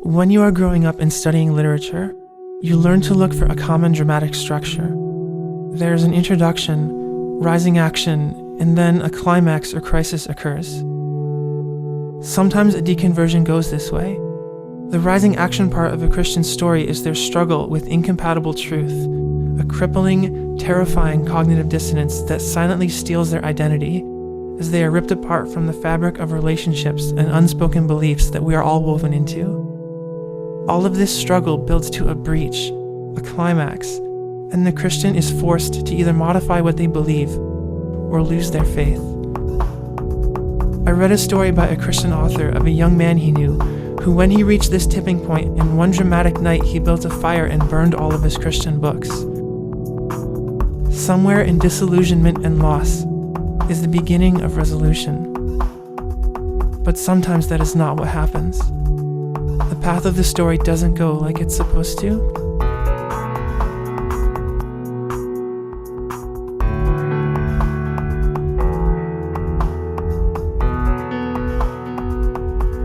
When you are growing up and studying literature, you learn to look for a common dramatic structure. There's an introduction, rising action, and then a climax or crisis occurs. Sometimes a deconversion goes this way. The rising action part of a Christian story is their struggle with incompatible truth, a crippling, terrifying cognitive dissonance that silently steals their identity as they are ripped apart from the fabric of relationships and unspoken beliefs that we are all woven into. All of this struggle builds to a breach, a climax, and the Christian is forced to either modify what they believe or lose their faith. I read a story by a Christian author of a young man he knew who, when he reached this tipping point, in one dramatic night he built a fire and burned all of his Christian books. Somewhere in disillusionment and loss is the beginning of resolution. But sometimes that is not what happens. The path of the story doesn't go like it's supposed to.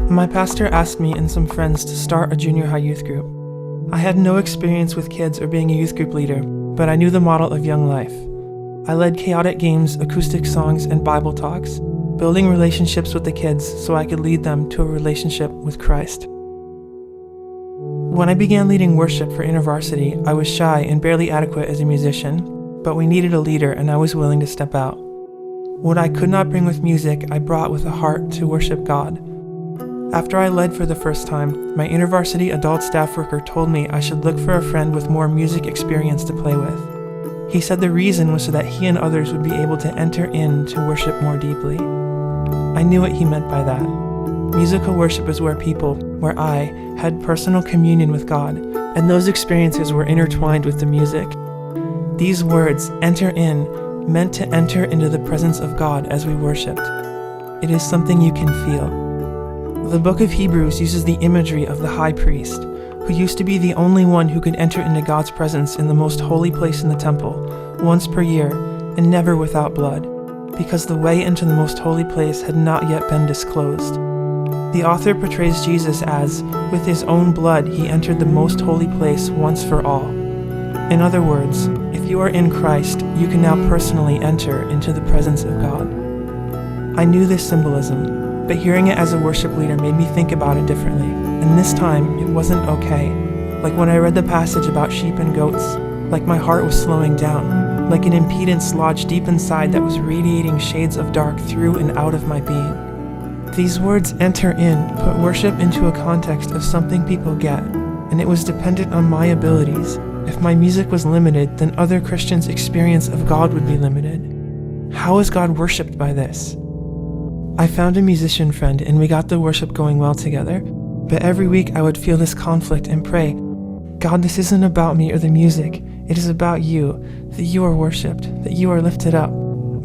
My pastor asked me and some friends to start a junior high youth group. I had no experience with kids or being a youth group leader, but I knew the model of young life. I led chaotic games, acoustic songs, and Bible talks, building relationships with the kids so I could lead them to a relationship with Christ. When I began leading worship for InterVarsity, I was shy and barely adequate as a musician, but we needed a leader and I was willing to step out. What I could not bring with music, I brought with a heart to worship God. After I led for the first time, my InterVarsity adult staff worker told me I should look for a friend with more music experience to play with. He said the reason was so that he and others would be able to enter in to worship more deeply. I knew what he meant by that. Musical worship is where I, had personal communion with God, and those experiences were intertwined with the music. These words, enter in, meant to enter into the presence of God as we worshipped. It is something you can feel. The book of Hebrews uses the imagery of the high priest, who used to be the only one who could enter into God's presence in the most holy place in the temple, once per year, and never without blood, because the way into the most holy place had not yet been disclosed. The author portrays Jesus as, with his own blood, he entered the most holy place once for all. In other words, if you are in Christ, you can now personally enter into the presence of God. I knew this symbolism, but hearing it as a worship leader made me think about it differently, and this time it wasn't okay. Like when I read the passage about sheep and goats, like my heart was slowing down, like an impedance lodged deep inside that was radiating shades of dark through and out of my being. These words, enter in, put worship into a context of something people get, and it was dependent on my abilities. If my music was limited, then other Christians' experience of God would be limited. How is God worshipped by this? I found a musician friend and we got the worship going well together, but every week I would feel this conflict and pray, God, this isn't about me or the music, it is about you, that you are worshipped, that you are lifted up.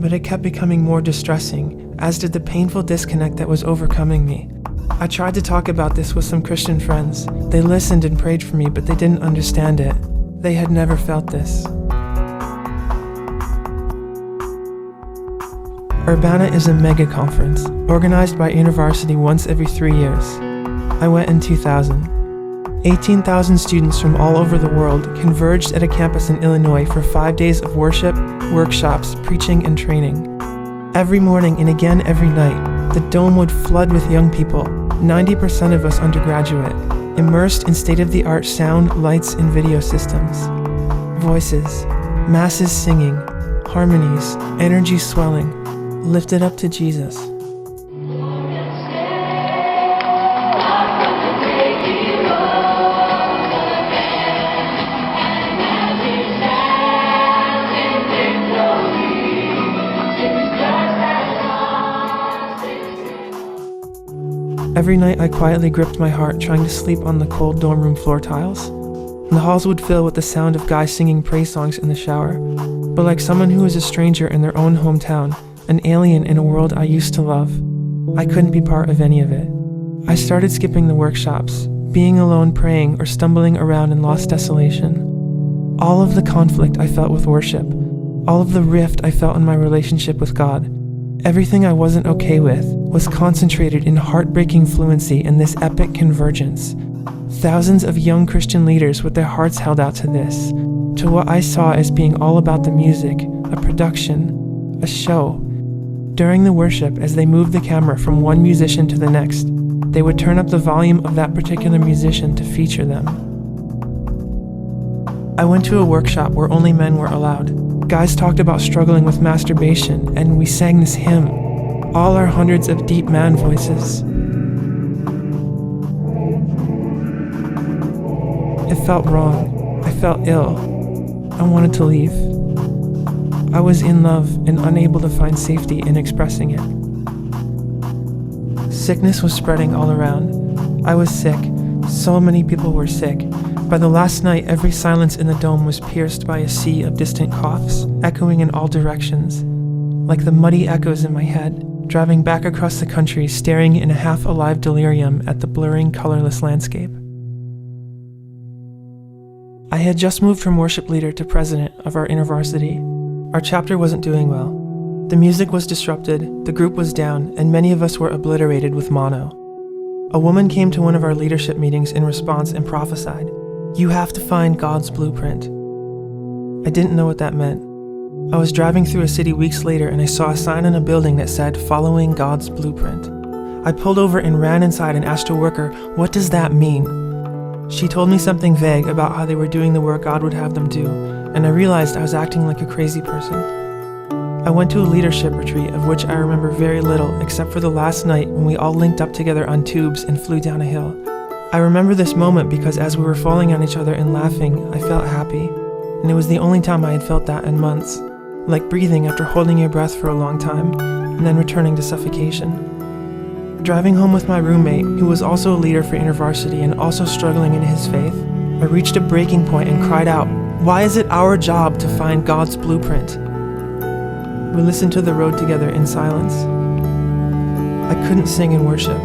But it kept becoming more distressing, as did the painful disconnect that was overcoming me. I tried to talk about this with some Christian friends. They listened and prayed for me, but they didn't understand it. They had never felt this. Urbana is a mega conference, organized by InterVarsity once every 3 years. I went in 2000. 18,000 students from all over the world converged at a campus in Illinois for 5 days of worship, workshops, preaching, and training. Every morning and again every night, the dome would flood with young people, 90% of us undergraduate, immersed in state-of-the-art sound, lights, and video systems. Voices, masses singing, harmonies, energy swelling, lifted up to Jesus. Every night I quietly gripped my heart, trying to sleep on the cold dorm room floor tiles. The halls would fill with the sound of guys singing praise songs in the shower. But like someone who is a stranger in their own hometown, an alien in a world I used to love, I couldn't be part of any of it. I started skipping the workshops, being alone praying or stumbling around in lost desolation. All of the conflict I felt with worship, all of the rift I felt in my relationship with God, everything I wasn't okay with was concentrated in heartbreaking fluency in this epic convergence. Thousands of young Christian leaders with their hearts held out to this, to what I saw as being all about the music, a production, a show. During the worship, as they moved the camera from one musician to the next, they would turn up the volume of that particular musician to feature them. I went to a workshop where only men were allowed. Guys talked about struggling with masturbation, and we sang this hymn, all our hundreds of deep man voices. It felt wrong. I felt ill. I wanted to leave. I was in love and unable to find safety in expressing it. Sickness was spreading all around. I was sick. So many people were sick. By the last night, every silence in the dome was pierced by a sea of distant coughs, echoing in all directions, like the muddy echoes in my head, driving back across the country, staring in a half-alive delirium at the blurring, colorless landscape. I had just moved from worship leader to president of our InterVarsity. Our chapter wasn't doing well. The music was disrupted, the group was down, and many of us were obliterated with mono. A woman came to one of our leadership meetings in response and prophesied, "You have to find God's blueprint." I didn't know what that meant. I was driving through a city weeks later and I saw a sign on a building that said, "Following God's Blueprint." I pulled over and ran inside and asked a worker, "What does that mean?" She told me something vague about how they were doing the work God would have them do, and I realized I was acting like a crazy person. I went to a leadership retreat of which I remember very little except for the last night when we all linked up together on tubes and flew down a hill. I remember this moment because as we were falling on each other and laughing, I felt happy, and it was the only time I had felt that in months, like breathing after holding your breath for a long time and then returning to suffocation. Driving home with my roommate, who was also a leader for InterVarsity and also struggling in his faith, I reached a breaking point and cried out, "Why is it our job to find God's blueprint?" We listened to the road together in silence. I couldn't sing in worship.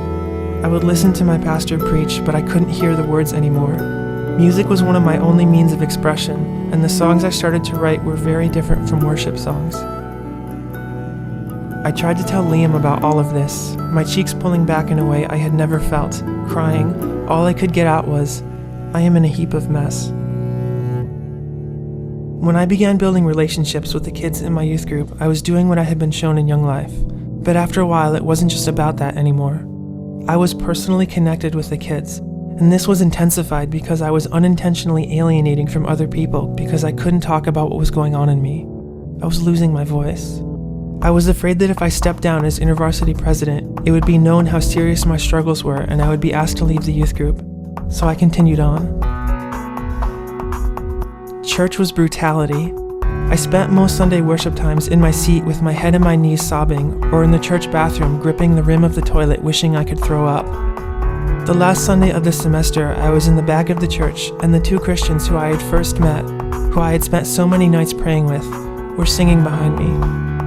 I would listen to my pastor preach, but I couldn't hear the words anymore. Music was one of my only means of expression, and the songs I started to write were very different from worship songs. I tried to tell Liam about all of this, my cheeks pulling back in a way I had never felt, crying. All I could get out was, "I am in a heap of mess." When I began building relationships with the kids in my youth group, I was doing what I had been shown in Young Life. But after a while, it wasn't just about that anymore. I was personally connected with the kids, and this was intensified because I was unintentionally alienating from other people because I couldn't talk about what was going on in me. I was losing my voice. I was afraid that if I stepped down as InterVarsity president, it would be known how serious my struggles were and I would be asked to leave the youth group. So I continued on. Church was brutality. I spent most Sunday worship times in my seat with my head in my knees sobbing, or in the church bathroom gripping the rim of the toilet wishing I could throw up. The last Sunday of the semester, I was in the back of the church, and the two Christians who I had first met, who I had spent so many nights praying with, were singing behind me,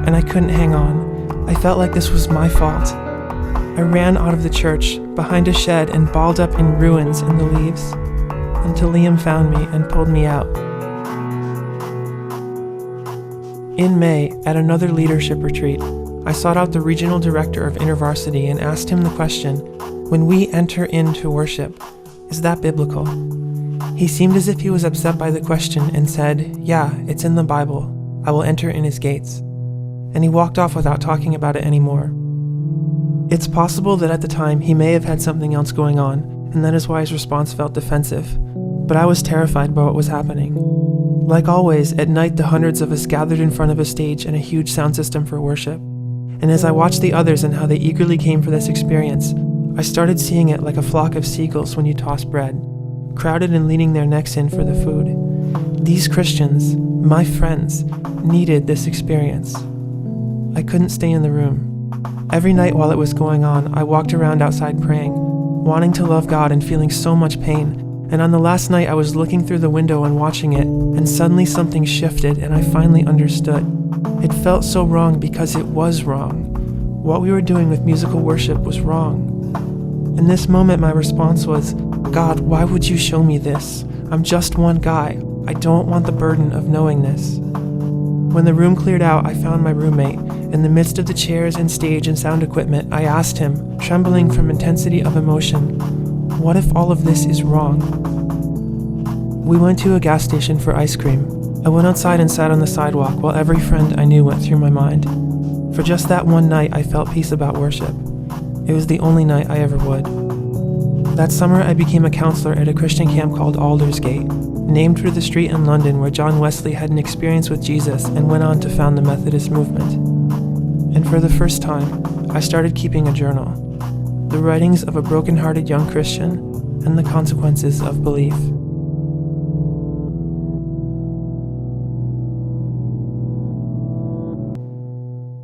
and I couldn't hang on. I felt like this was my fault. I ran out of the church, behind a shed, and balled up in ruins in the leaves, until Liam found me and pulled me out. In May, at another leadership retreat, I sought out the regional director of InterVarsity and asked him the question, "When we enter into worship, is that biblical?" He seemed as if he was upset by the question and said, "Yeah, it's in the Bible. I will enter in his gates." And he walked off without talking about it anymore. It's possible that at the time he may have had something else going on, and that is why his response felt defensive. But I was terrified by what was happening. Like always, at night the hundreds of us gathered in front of a stage and a huge sound system for worship. And as I watched the others and how they eagerly came for this experience, I started seeing it like a flock of seagulls when you toss bread, crowded and leaning their necks in for the food. These Christians, my friends, needed this experience. I couldn't stay in the room. Every night while it was going on, I walked around outside praying, wanting to love God and feeling so much pain. And on the last night I was looking through the window and watching it, and suddenly something shifted and I finally understood. It felt so wrong because it was wrong. What we were doing with musical worship was wrong. In this moment my response was, "God, why would you show me this? I'm just one guy. I don't want the burden of knowing this." When the room cleared out, I found my roommate. In the midst of the chairs and stage and sound equipment, I asked him, trembling from intensity of emotion, what if all of this is wrong? We went to a gas station for ice cream. I went outside and sat on the sidewalk while every friend I knew went through my mind. For just that one night, I felt peace about worship. It was the only night I ever would. That summer, I became a counselor at a Christian camp called Aldersgate, named for the street in London where John Wesley had an experience with Jesus and went on to found the Methodist movement. And for the first time, I started keeping a journal, the writings of a broken-hearted young Christian and the consequences of belief.